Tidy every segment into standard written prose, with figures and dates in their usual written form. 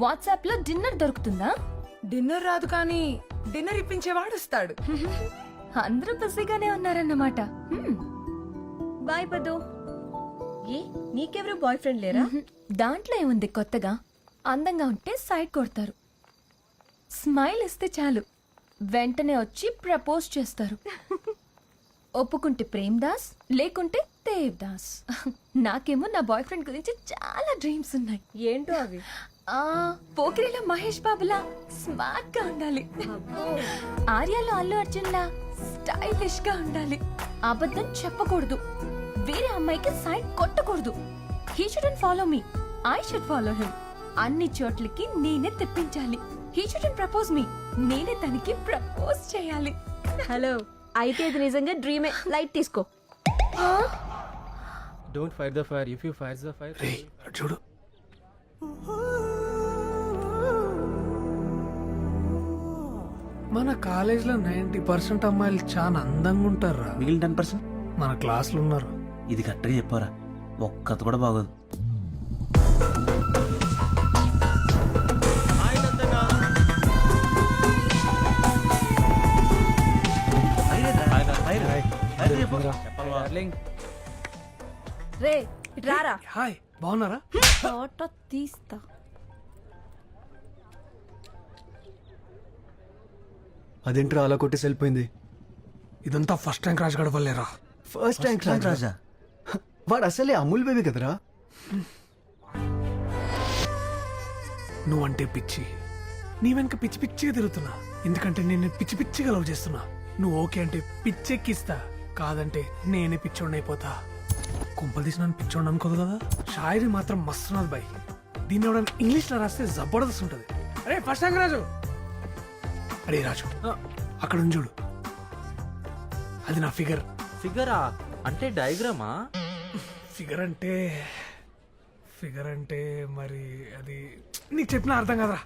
WhatsApp లో dinner దొరుకుతుందా? Dinner రాదు కానీ డిన్నర్ ఇప్పించేవాడు వస్తాడు. అందరూ బిజీగానే ఉన్నారన్నమాట. బాయ్ పదో. ఏ నీకెవరు బాయ్ ఫ్రెండ్ లేరా? దాంట్లో ఏముంది కొత్తగా? అందంగా ఉంటే సైడ్ కొడతారు, స్మైల్ ఇస్తే చాలు వెంటనే వచ్చి ప్రపోజ్ చేస్తారు. ఒప్పుకుంటే ప్రేమ్ దాస్, లేకుంటే దేవ్ దాస్. నాకేమో నా బాయ్ ఫ్రెండ్ గురించి చాలా డ్రీమ్స్ ఉన్నాయి. ఏంటో అవి? పోకిరిలో మహేష్ బాబులా స్మార్ట్ గా ఉండాలి, ఆర్యాలో అల్లు అర్జున్ లా స్టైలిష్ గా ఉండాలి, అబద్ధం చెప్పకూడదు, వేరే అమ్మాయికి సైడ్ కొట్టకూడదు. He shouldn't follow me, I should follow him. అన్ని చోట్లకి నేనే తెప్పించాలి. హీ షుడెంట్ ప్రపోజ్ మీ, నేనే తనకి ప్రపోజ్ చేయాలి. హలో, అయితే ఇది నిజంగా డ్రీమే. లైట్ తీసుకో. Don't fight the fire. If you fight the fire, చూడు మన కాలేజీలో 90% అమ్మాయిలు చాలా అందంగా ఉంటారు. మిగిలిన 10% మన క్లాసులో ఉన్నారు. ఇది కరెక్ట్గా చెప్పారా? ఒక్కత కూడా బాగోదు. రే రారా. హాయ్, బాగున్నారా? ఫోటో తీస్తా. అదేంట్రా అలా కొట్టేసి వెళ్ళిపోయింది? ఇదంతా ఫస్ట్ ర్యాంక్ రాజు గడపలేరా? ఫస్ట్ ర్యాంక్ రాజా? వాడు అసలే అమూల్ బేబీ కదరా. నువ్వంటే పిచ్చి, నీ వెనక పిచ్చి పిచ్చిగా తిరుగుతున్నా. ఎందుకంటే నేను పిచ్చి పిచ్చిగా లవ్ చేస్తున్నా. నువ్వు ఓకే అంటే పిచ్చెక్కిస్తా, కాదంటే నేనే పిచ్చోడిని అయిపోతా. కుంపలు తీసి నన్ను పిచ్చోడిని అనుకోదు కదా. షాయరీ మాత్రం మస్తున్నది బాయ్. దీన్ని ఎవడన్నా ఇంగ్లీష్లో రాస్తే జబర్దస్త్ ఉంటుంది. అరే ఫస్ట్ ర్యాంక్ రాజు. అరే రాజు, అక్కడ ఉంది చూడు, అది నా ఫిగర్. ఫిగరా అంటే డయాగ్రామా? ఫిగర్ అంటే మరి అది నీకు చెప్పిన అర్థం కదరా.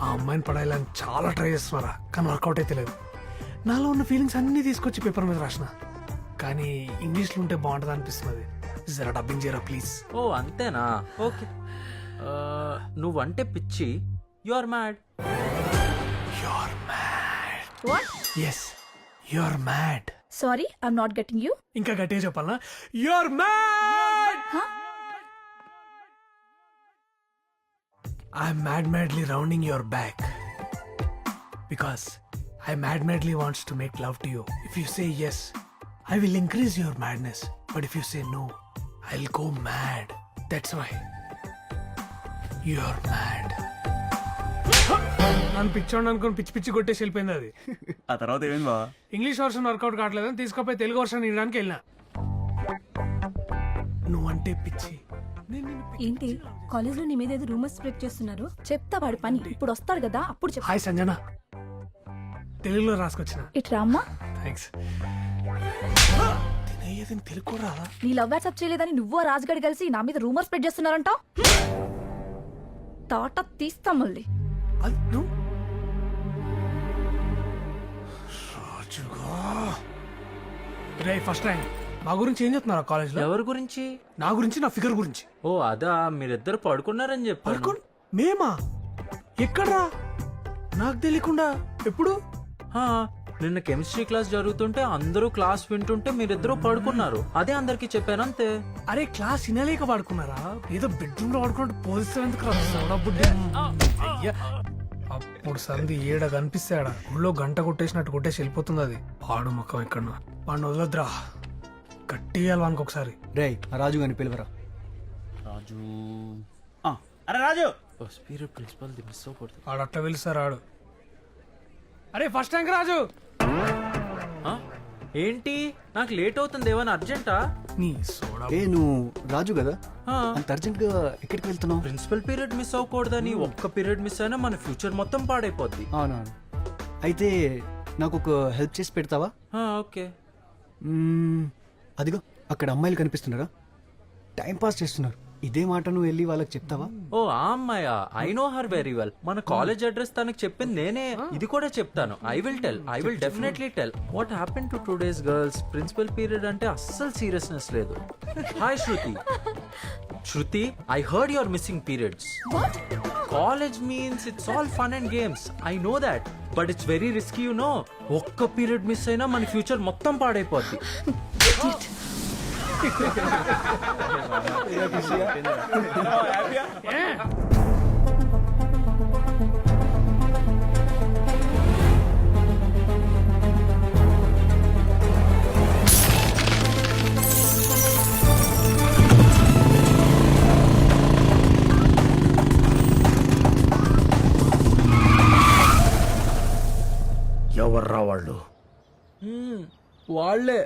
ఆ అమ్మాయిని పడాలని చాలా ట్రై చేస్తున్నారా, కానీ వర్కౌట్ అయితే లేదు. నాలో ఉన్న ఫీలింగ్స్ అన్ని తీసుకొచ్చి పేపర్ మీద రాసిన, కానీ ఇంగ్లీష్లో ఉంటే బాగుంటుంది అనిపిస్తున్నది. జరా డబ్బింగ్ చేయరా ప్లీజ్. ఓ అంతేనా? ఓకే. నువ్వంటే పిచ్చి. You are mad. What? Yes, you are mad. Sorry, I'm not getting you. ఇంకా గట్టిగా చెప్పాలనా? You are mad. I'm madly rounding your back because I madly wants to make love to you. If you say yes, I will increase your madness. But if you say no, I'll go mad. That's why you're mad. నన్ను పిచ్చోండి అనుకుని పిచ్చి పిచ్చి కొట్టేసి వెళ్ళిపోయింది అది. ఆ తర్వాత ఏమైంది బావా? ఇంగ్లీష్ వర్షన్ వర్కౌట్ కావట్లేదని తీసుకుపోయి తెలుగు వర్షన్ ఇవ్వడానికి వెళ్ళినా. నువ్వంటే పిచ్చి. ఏంటి కాలేజ్ లో నీ మీద ఏదో రూమర్స్ స్ప్రెడ్ చేస్తున్నారు? చెప్తా వాడి పని. ఇప్పుడు వస్తాడు కదా, అప్పుడు చెప్తా. హాయ్ సంజన, తెలుగులో రాసుకొచ్చిన. ఇట్రా అమ్మా. థ్యాంక్స్. తినయ్యేదని తెలుగు కూడా రాదా? నీ లవ్ వాట్సాప్ చేయలేదని నువ్వు ఆ రాజుగాడి కలిసి నా మీద రూమర్ స్ప్రెడ్ చేస్తున్నారంట. తాట తీస్తా మళ్ళీ. అది నువ్వు రాజుగా. రే ఫస్ట్ ర్యాంక్, మా గురించి ఏం చెప్తున్నారు కాలేజ్లో? ఎవరి గురించి? నా గురించి, నా ఫిగర్ గురించి. ఓ అదా, మీరిద్దరు పడుకున్నారని చెప్పారు. మేమా? ఎక్కడ్రా? నాకు తెలియకుండా ఎప్పుడు? నిన్న కెమిస్ట్రీ క్లాస్ జరుగుతుంటే అందరూ క్లాస్ వింటుంటే మీరిద్దరూ పడుకున్నారు. అదే అందరికి చెప్పాను అంతే. అరే క్లాస్ వినలేక వాడుకున్నారా? ఏదో బెడ్రూమ్ లో వాడుకున్నట్టు పోలిస్తే ఎందుకు అప్పుడు సంధి ఏడ కనిపిస్తాడా? ఊళ్ళో గంట కొట్టేసినట్టు కొట్టేసి వెళ్ళిపోతుంది అది. పాడు మొక్కం ఎక్కడ వాడిని వదలొద్దురా, కట్టియాలి వానికి ఒకసారి. రే ఆ రాజు గారిని పిలవరా. రాజు. అరే రాజు. ప్రిన్సిపల్ మిస్ అవ్వకూడదు. ఆడు అట్లా పిలుస్తారు ఆడు. అరే ఫస్ట్ ర్యాంక్ రాజు. ఏంటి నాకు లేట్ అవుతుంది, ఏమైనా అర్జెంటా? నీ సోడా. ఏ నువ్వు రాజు కదా, అంత అర్జెంట్ గా ఎక్కడికి వెళ్తున్నావు? ప్రిన్సిపల్ పీరియడ్ మిస్ అవ్వకూడదని. ఒక్క పీరియడ్ మిస్ అయినా మన ఫ్యూచర్ మొత్తం పాడైపోద్ది. అవునా, అయితే నాకు ఒక హెల్ప్ చేసి పెడతావా? ఓకే. అదిగో అక్కడ అమ్మాయిలు కనిపిస్తున్నారా, టైం పాస్ చేస్తున్నారు. ఇదే మాట నువ్వు వెళ్ళి వాళ్ళకి చెప్తావా? ఓ ఆ అమ్మాయా? I know her very well. మన కాలేజ్ అడ్రస్ తనకు చెప్పింది నేనే. ఇది కూడా చెప్తాను. I will definitely tell. What happen to today's girls? Principal period అంటే అస్సలు సీరియస్నెస్ లేదు. Hi Shruti. Shruti, I heard you're missing periods. What? College means it's all fun and games. I know that. But it's very risky, you know. ఒక్క period miss అయినా మన future మొత్తం పాడైపోద్ది. ఎవర్రా వాళ్ళు? వాళ్ళే.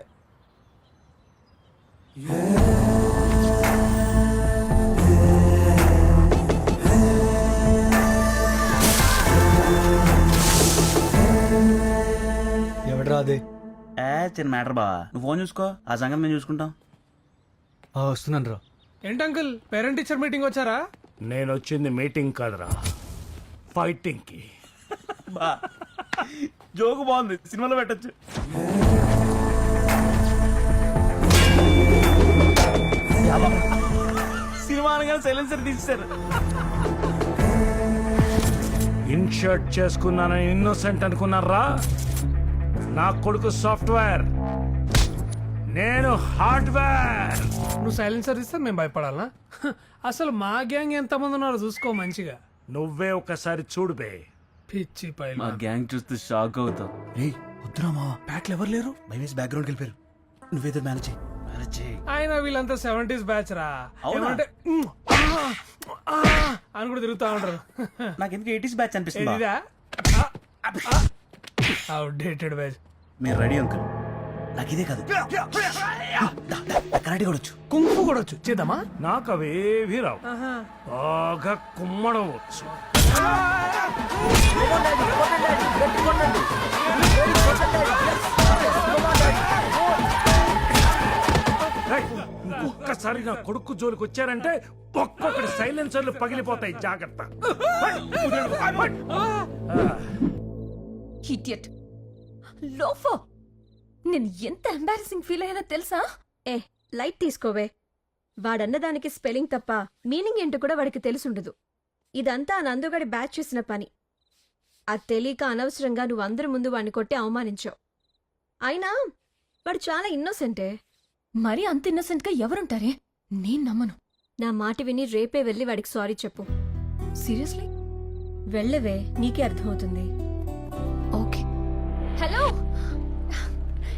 ఎవడరా అదే? చిన్న మ్యాటర్ బా, నువ్వు ఫోన్ చూసుకో, ఆ సంగతి మేము చూసుకుంటాం. వస్తున్నాను రా. ఏంటి అంకుల్ పేరెంట్ టీచర్ మీటింగ్ వచ్చారా? నేను వచ్చింది మీటింగ్ కాదురా, ఫైటింగ్ కి. బా జోకు బాగుంది, సినిమాలో పెట్టచ్చు. సినిమా అనగానే సైలెన్సర్ తీసేశారు. ఇన్షర్ట్ చేసుకున్నానని ఇన్నోసెంట్ అనుకున్నారా? నా కొడుకు సాఫ్ట్వేర్, నేను హార్డ్వేర్. నువ్వు సైలెన్సర్ ఇస్తే మేము భయపడాలా? అసలు మా గ్యాంగ్ ఎంతమంది ఉన్నారో చూసుకో మంచిగా. నువ్వే ఒకసారి చూడు బే. పిచ్చి పైన మా గ్యాంగ్ చూస్తే షాక్ అవుతావు. రేయ్ వద్దురా మావా, బ్యాక్లు ఎవరు లేరు. భయమేసి బ్యాక్గ్రౌండ్కి వెళ్ళిపోయారు. నువ్వేదో మేనేజ్ చేయి. ఆయన వీళ్ళంతా 70s బ్యాచ్ రా. అవునా? ఏమంటే అని కూడా తిరుగుతా ఉంటారు. నాకు ఎందుకు 80s బ్యాచ్ అనిపిస్తుంది. ఇదా అవుట్డేటెడ్ బ్యాచ్. మీరు రెడీ అంకుల్? నాకు ఇదే కాదు, కరాటే కూడా వచ్చు. కుంఫు కూడా వచ్చు, చేద్దామా? నాకు అవేవి రావు, బాగా కుమ్మడం వచ్చు. ఒక్కసారి నా కొడుకు జోలికి వచ్చారంటే ఒక్కొక్కటి సైలెన్సర్లు పగిలిపోతాయి, జాగ్రత్త. ఇడియట్ లోఫో. నేను ఎంత ఎంబారసింగ్ ఫీల్ అయ్యానో తెలుసా? ఏ లైట్ తీసుకోవే. వాడన్నదానికి స్పెల్లింగ్ తప్ప మీనింగ్ ఏంటో కూడా వాడికి తెలిసుండదు. ఇదంతా ఆ నందుగడి బ్యాచ్ చేసిన పని. అది తెలియక అనవసరంగా నువ్వు అందరి ముందు వాడిని కొట్టి అవమానించావు. అయినా వాడు చాలా ఇన్నోసెంటే. మరి అంత ఇన్నోసెంట్ గా ఎవరుంటారే? నేను నమ్మను. నా మాట విని రేపే వెళ్ళి వాడికి సారీ చెప్పు. సీరియస్లీ? వెళ్ళవే, నీకే అర్థమవుతుంది. Okay. Hello,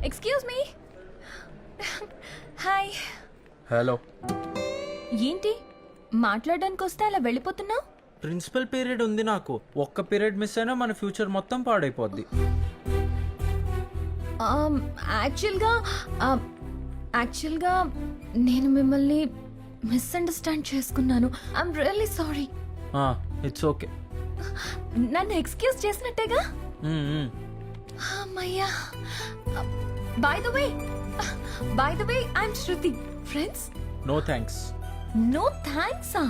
excuse me. Hi. Hello. ఏంటి మాట్లాడడానికి వస్తే అలా వెళ్ళిపోతున్నావు? ప్రిన్సిపల్ పీరియడ్ ఉంది నాకు. ఒక్క పీరియడ్ మిస్ అయినా మన ఫ్యూచర్ మొత్తం పాడైపోద్ది. యాక్చువల్గా నేను మిమ్మల్ని మిస్అండర్స్టాండ్ చేసుకున్నాను. I'm really sorry. It's okay. నన్ను ఎక్స్క్యూజ్ చేసినట్టేగా? అమ్మయ్యా. By the way I'm Shruti. Friends? No thanks. No థ్యాంక్సా?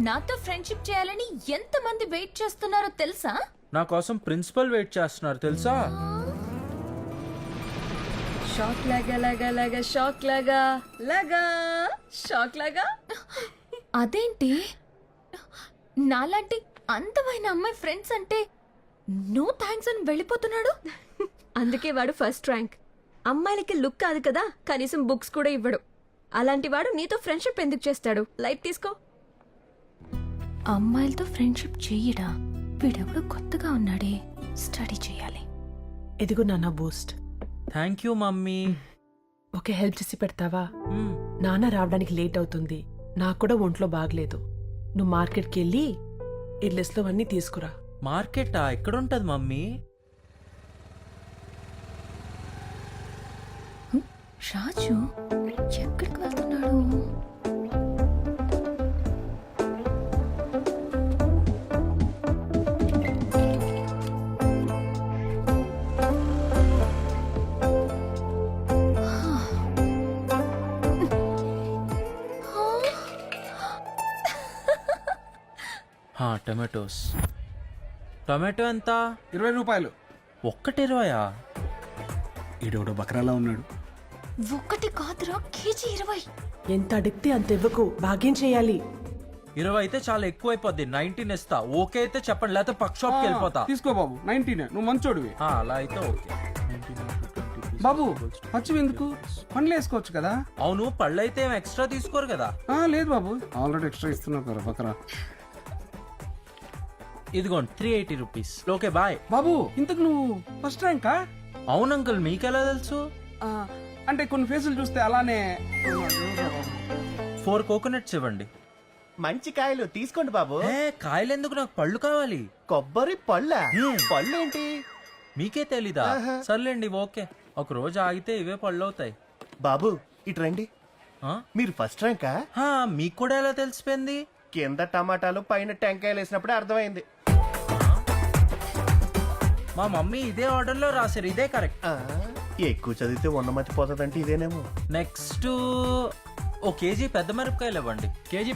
నాతో ఫ్రెండ్షిప్ చేయాలని ఎంతమంది వెయిట్ చేస్తున్నారో తెలుసా? నా కోసం ప్రిన్సిపల్ వెయిట్ చేస్తున్నారు తెలుసా? షాక్ లాగా లాగా లాగా షాక్ లాగా లాగా షాక్ లాగా. అదేంటి నాలాంటి అందమైన అమ్మాయి ఫ్రెండ్స్ అంటే నో థ్యాంక్స్ అని వెళ్ళిపోతున్నాడు? అందుకే వాడు ఫస్ట్ ర్యాంక్. అమ్మాయిలకి లుక్ కాదు కదా, కనీసం బుక్స్ కూడా ఇవ్వడు. అలాంటి వాడు నీతో ఫ్రెండ్షిప్ ఎందుకు చేస్తాడు? లైట్ తీసుకో. అమ్మాయిలతో ఫ్రెండ్షిప్ చెయ్యడా? వీడెవడు కొత్తగా ఉన్నాడే, స్టడీ చేయాలి. ఎదిగో నాన్న Boost. Thank you mummy. Okay, help చేసి పెడతావా? నాన్న రావడానికి లేట్ అవుతుంది, నాకు కూడా ఒంట్లో బాగలేదు. నువ్వు మార్కెట్కి వెళ్ళి ఈ లిస్ట్లో అన్నీ తీసుకురా. మార్కెటా? ఎక్కడుంటది మమ్మీ? రాజు ఎక్కడికి వెళ్తున్నాడు? టమాటోస్. టమాటో ఎంత? 20 రూపాయలు. ఒక్కటి 20? ఈడోడో బకరాలా ఉన్నాడు. ఒకటి కాదురా కేజీ 20. ఎంత అడిగితే అంత ఇవ్వకు, భాగ్యం చేయాలి. 20 అయితే చాలా ఎక్కువ అయిపోద్ది. 19 ఇస్తా. ఓకే అయితే చెప్పండి, లేకపోతే పక్ షాప్ కి వెళ్ళిపోతా. తీసుకో బాబు, 19 నువ్వు మంచోడివి. అలా అయితే ఓకే. బాబు పచ్చివి ఎందుకు, పండ్లు వేసుకోవచ్చు కదా. అవును, పళ్ళు అయితే ఏం ఎక్స్ట్రా తీసుకోరు కదా. లేదు బాబు, ఆల్రెడీ ఎక్స్ట్రా ఇస్తున్నారు కదా పక్కన. ఇదిగోండి 380 రూపీస్. Okay bye. బాబు ఇంతకు నువ్వు ఫస్ట్ ర్యాంకా? అవును అంకుల్, మీకెలా తెలుసు? అంటే కొన్ని ఫేసులు చూస్తే అలానే. 4 కోకోనట్స్ ఇవ్వండి. మంచి కాయలు తీసుకోండి బాబు. కాయలు ఎందుకు, నాకు పళ్ళు కావాలి. కొబ్బరి పళ్ళ పళ్ళు ఏంటి మీకే తెలీదా? సర్లేండి ఓకే. ఒక రోజు ఆగితే ఇవే పళ్ళు అవుతాయి. బాబు ఇటు రండి. ఆ? మీరు ఫస్ట్ ర్యాంకా? మీకు కూడా ఎలా తెలిసిపోయింది? కింద టమాటాలు పైన టెంకాయలు వేసినప్పుడే అర్థమైంది. మా మమ్మీ ఇదే ఆర్డర్ లో రాశారు, ఇదే కరెక్ట్. ఎక్కువ చదివితే ఉన్నమతి పోతుందంటే ఇదేనేమో. నెక్స్ట్ ఓ కేజీ పెద్ద మిరపకాయలు ఇవ్వండి. కేజీ